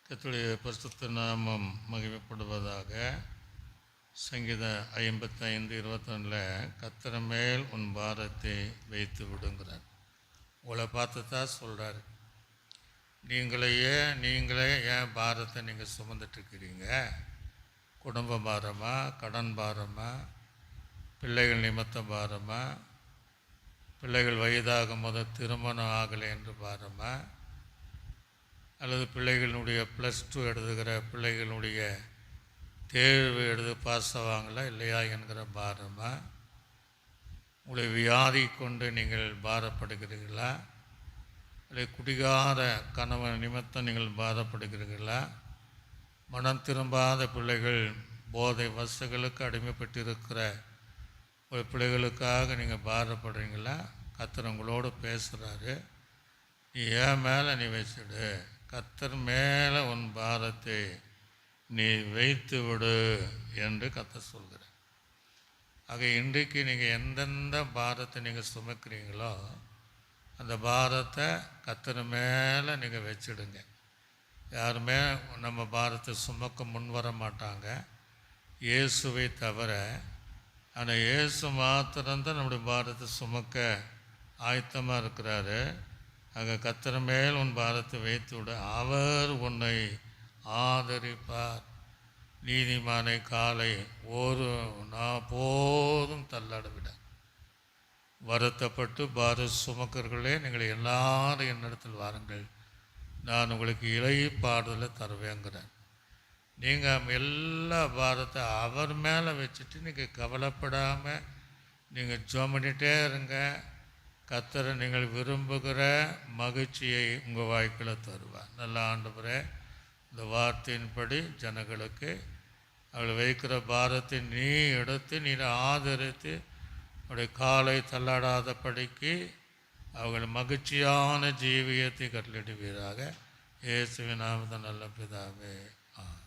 கர்த்தருடைய பரிசுத்த நாமம் மகிமைப்படுவதாக. சங்கீதம் 55:22 கர்த்தர் மேல் உன் பாரத்தை வைத்து விடுங்கிறார். உங்களை பார்த்து தான் சொல்கிறார், நீங்களே ஏன் பாரத்தை நீங்கள் சுமந்துட்டுருக்கிறீங்க? குடும்ப பாரமா, கடன் பாரமா, பிள்ளைகள் நிமித்த பாரமா, பிள்ளைகள் வயதாகும் போது திருமணம் ஆகலை என்று பாரமா, அல்லது பிள்ளைகளுடைய +2 எழுதுகிற பிள்ளைகளுடைய தேர்வு எழுது பாஸ் ஆவாங்களா இல்லையா என்கிற பாரமா, உங்களை வியாதி கொண்டு நீங்கள் பாரப்படுகிறீர்களா, அல்லது குடிகார கணவன் நிமித்தம் நீங்கள் பாரப்படுகிறீர்களா, மனம் திரும்பாத பிள்ளைகள் போதை வசங்களுக்கு அடிமைப்பட்டிருக்கிற ஒரு பிள்ளைகளுக்காக நீங்கள் பாரப்படுறீங்களா? கர்த்தர் உங்களோடு பேசுகிறாரு. நீ ஏன் மேலே நீ வச்சுடு, கர்த்தர் மேலே உன் பாரத்தை நீ வைத்து விடு என்று கர்த்தர் சொல்கிறார். ஆக இன்றைக்கு நீங்கள் எந்தெந்த பாரத்தை நீங்கள் சுமக்கிறீங்களோ அந்த பாரத்தை கர்த்தர் மேலே நீங்கள் வச்சுடுங்க. யாருமே நம்ம பாரத்தை சுமக்க முன் வர மாட்டாங்க, இயேசுவை தவிர. ஆனால் இயேசு மாத்திரம்தான் நம்முடைய பாரத்தை சுமக்க ஆயத்தமாக இருக்கிறாரு. ஆக கர்த்தர் மேல் உன் பாரத்தை வைத்து விட, அவர் உன்னை ஆதரிப்பார். நீதிமானை காலை ஒரு போதும் தள்ளாட விட. வருத்தப்பட்டு பார சுமக்கர்களே, நீங்கள் எல்லாரும் என்னிடத்தில் வாருங்கள், நான் உங்களுக்கு இளைப்பாறுதலை தருவேங்கிறேன். நீங்கள் எல்லா பாரத்தை அவர் மேலே வச்சுட்டு நீங்கள் கவலைப்படாமல் நீங்கள் ஜெபம் பண்ணிகிட்டே இருங்க. கர்த்தர் நீங்கள் விரும்புகிற மகிழ்ச்சியை உங்கள் வாழ்க்கையில் தருவார். நல்ல ஆண்டவரே, இந்த வார்த்தையின்படி ஜனங்களுக்கு அவள் வைக்கிற பாரத்தை நீ எடுத்து நீ ஆதரித்து அவருடைய காலை தள்ளாடாதபடிக்கு அவர்கள் மகிழ்ச்சியான ஜீவியத்தை கட்டளிடுவீராக. இயேசுவின் நாமத்தில் நல்ல பிதாவே, ஆமென்.